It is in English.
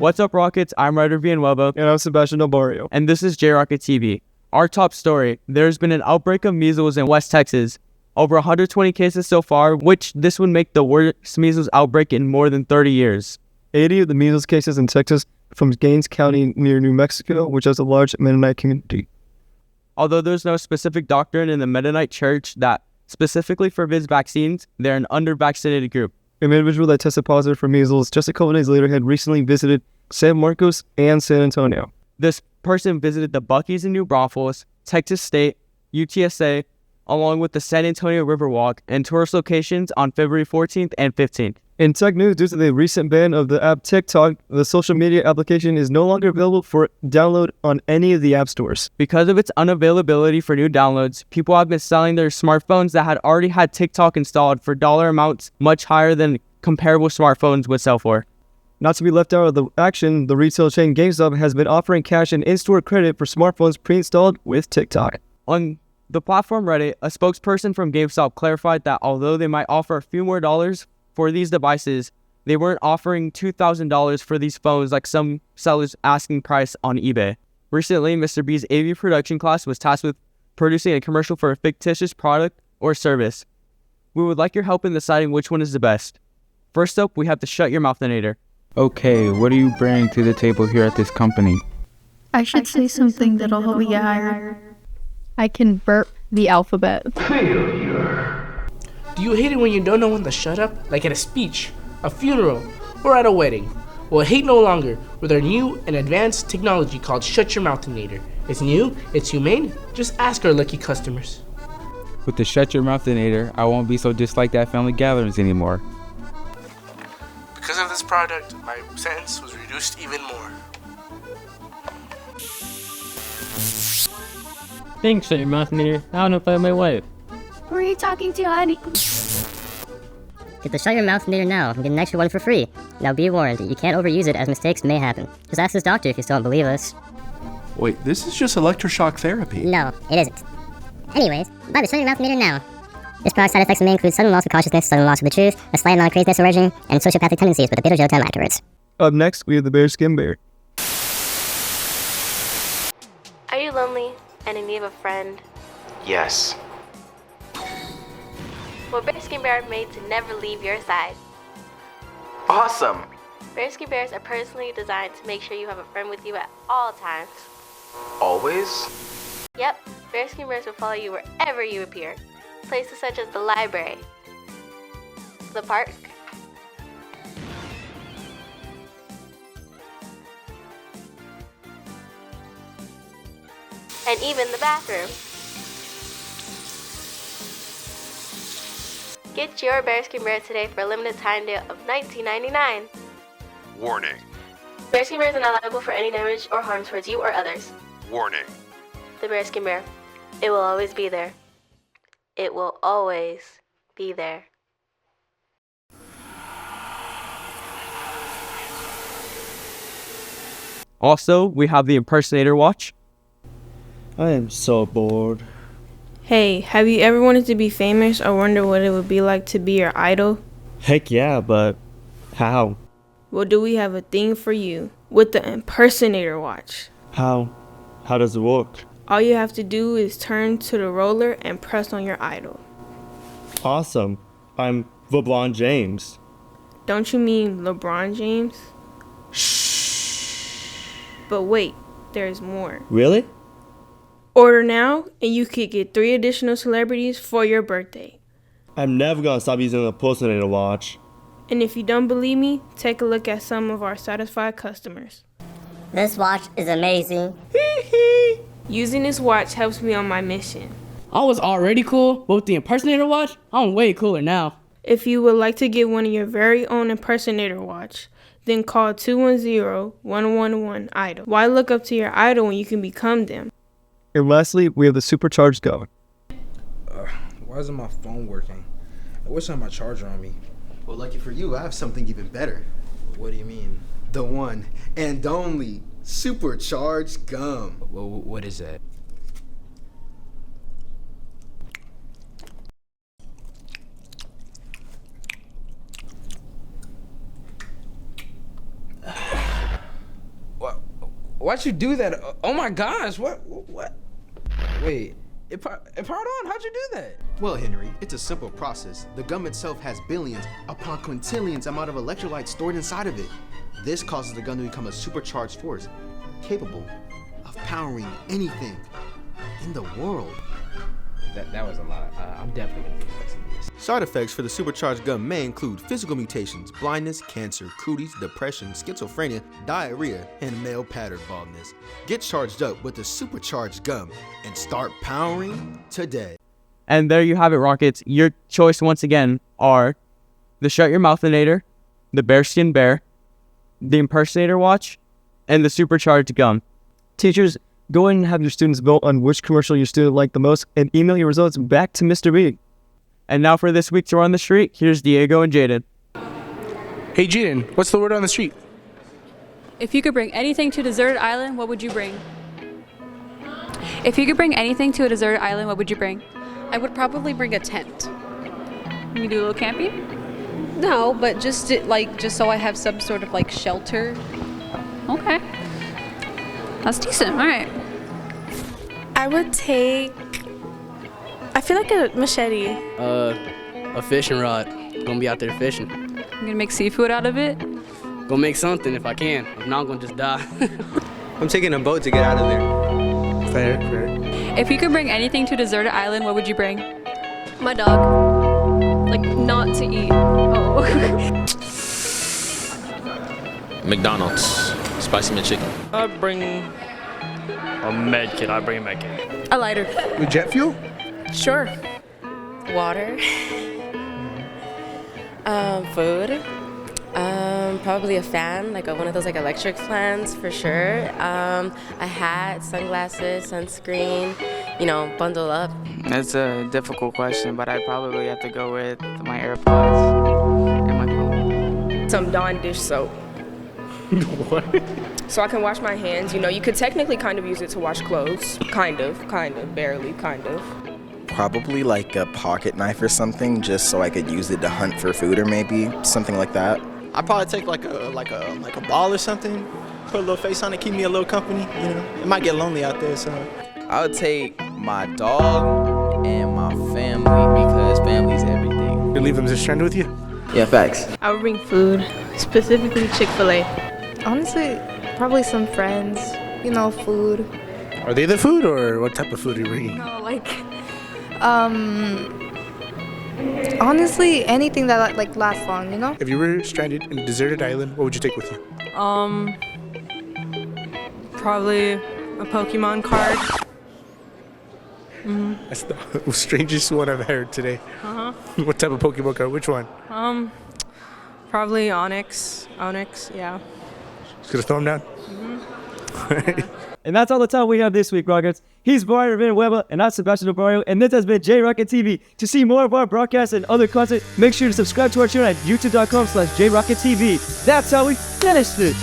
What's up, Rockets? I'm Ryder Villanueva. And I'm Sebastian Del Barrio. And this is J-Rocket TV. Our top story, there's been an outbreak of measles in West Texas. Over 120 cases so far, which this would make the worst measles outbreak in more than 30 years. 80 of the measles cases in Texas from Gaines County near New Mexico, which has a large Mennonite community. Although there's no specific doctrine in the Mennonite Church that specifically forbids vaccines, they're an under-vaccinated group. An individual that tested positive for measles just a couple days later had recently visited San Marcos and San Antonio. This person visited the Buc-ee's in New Braunfels, Texas State, UTSA, along with the San Antonio Riverwalk and tourist locations on February 14th and 15th. In tech news, due to the recent ban of the app TikTok, the social media application is no longer available for download on any of the app stores. Because of its unavailability for new downloads, people have been selling their smartphones that had already had TikTok installed for dollar amounts much higher than comparable smartphones would sell for. Not to be left out of the action, the retail chain GameStop has been offering cash and in-store credit for smartphones pre-installed with TikTok. On the platform Reddit, a spokesperson from GameStop clarified that although they might offer a few more dollars for these devices, they weren't offering $2,000 for these phones like some sellers' asking price on eBay. Recently, Mr. B's AV production class was tasked with producing a commercial for a fictitious product or service. We would like your help in deciding which one is the best. First up, we have the Shut Your Mouthinator. Okay, what do you bring to the table here at this company? I should say something that'll help me get hired. I can burp the alphabet. Do you hate it when you don't know when to shut up? Like at a speech, a funeral, or at a wedding? Well, hate no longer with our new and advanced technology called Shut Your Mouthinator. It's new, it's humane, just ask our lucky customers. With the Shut Your Mouthinator, I won't be so disliked at family gatherings anymore. Because of this product, my sentence was reduced even more. Thanks, Shut Your Mouthinator. I want to play with my wife. Who are you talking to, honey? Get the Shut Your Mouthinator now and get an extra one for free. Now be warned, you can't overuse it as mistakes may happen. Just ask this doctor if you still don't believe us. Wait, this is just electroshock therapy. No, it isn't. Anyways, buy the Shut Your Mouthinator now. This product's side effects may include sudden loss of consciousness, sudden loss of the truth, a slight amount of craziness emerging, and sociopathic tendencies with a bitter time afterwards. Up next, we have the Bearskin Bear. Are you lonely and in need of a friend? Yes. Well, Bearskin Bear are made to never leave your side. Awesome! Bearskin Bears are personally designed to make sure you have a friend with you at all times. Always? Yep, Bearskin Bears will follow you wherever you appear. Places such as the library, the park, and even the bathroom. Get your Bearskin Bear today for a limited time deal of $19.99. Warning. Bearskin Bears are not liable for any damage or harm towards you or others. Warning. The Bearskin Bear. It will always be there. It will always be there. Also, we have the Impersonator Watch. I am so bored. Hey, have you ever wanted to be famous or wonder what it would be like to be your idol? Heck yeah, but how? Well, do we have a thing for you with the Impersonator Watch? How? How does it work? All you have to do is turn to the roller and press on your idol. Awesome. I'm LeBron James. Don't you mean LeBron James? Shh. But wait, there's more. Really? Order now and you could get 3 additional celebrities for your birthday. I'm never gonna stop using the Impersonator Watch. And if you don't believe me, take a look at some of our satisfied customers. This watch is amazing. Using this watch helps me on my mission. I was already cool, but with the Impersonator Watch, I'm way cooler now. If you would like to get one of your very own Impersonator Watch, then call 210-111-IDOL. Why look up to your idol when you can become them? And lastly, we have the Supercharged Gun. Why isn't my phone working? I wish I had my charger on me. Well, lucky for you, I have something even better. What do you mean? The one and only Supercharged Gum. What is that? Why'd you do that? Oh my gosh, what? Wait, it powered on. How'd you do that? Well, Henry, it's a simple process. The gum itself has billions upon quintillions amount of electrolytes stored inside of it. This causes the gum to become a supercharged force, capable of powering anything in the world. That was a lot. I'm definitely gonna be fixing this. Side effects for the supercharged gum may include physical mutations, blindness, cancer, cooties, depression, schizophrenia, diarrhea, and male pattern baldness. Get charged up with the supercharged gum and start powering today. And there you have it, Rockets. Your choice once again are the Shut Your Mouthinator, the Bearskin Bear, the Impersonator Watch, and the Supercharged Gum. Teachers, go ahead and have your students vote on which commercial your student liked the most and email your results back to Mr. B. And now for this week's Word on the Street, here's Diego and Jaden. Hey Jaden, what's the word on the street? If you could bring anything to a deserted island, what would you bring? If you could bring anything to a deserted island, what would you bring? I would probably bring a tent. You do a little camping? No, but just so I have some sort of like shelter. Okay. That's decent. All right. I would take, I feel like a machete. A fishing rod. Gonna be out there fishing. You gonna make seafood out of it? Gonna make something if I can. If not, I'm gonna just die. I'm taking a boat to get out of there. Fair. If you could bring anything to a deserted island, what would you bring? My dog. Like, not to eat. Oh. McDonald's. Spicy McChicken. I'd bring a med kit. I'd bring a med kit. A lighter. With jet fuel? Sure. Water. Food. Probably a fan, like one of those like electric fans for sure. A hat, sunglasses, sunscreen, bundle up. That's a difficult question, but I'd probably have to go with my AirPods and my phone. Some Dawn dish soap. What? So I can wash my hands. You could technically kind of use it to wash clothes. Kind of, barely, kind of. Probably like a pocket knife or something, just so I could use it to hunt for food or maybe something like that. I'd probably take like a ball or something, put a little face on it, keep me a little company. It might get lonely out there, so. I would take my dog and my family because family's everything. You leave them just stranded with you? Yeah, facts. I would bring food, specifically Chick-fil-A. Honestly, probably some friends, food. Are they the food, or what type of food are you bringing? No, honestly, anything that lasts long, If you were stranded in a deserted island, what would you take with you? Probably a Pokemon card. That's the strangest one I've heard today. What type of Pokemon card? Which one? Probably Onyx. Yeah. Just gonna throw him down? And that's all the time we have this week, Rockets. He's Brian Villanueva, and I'm Sebastian Barrio, and this has been J-Rocket TV. To see more of our broadcasts and other content, make sure to subscribe to our channel at youtube.com/JRocketTV. That's how we finish this.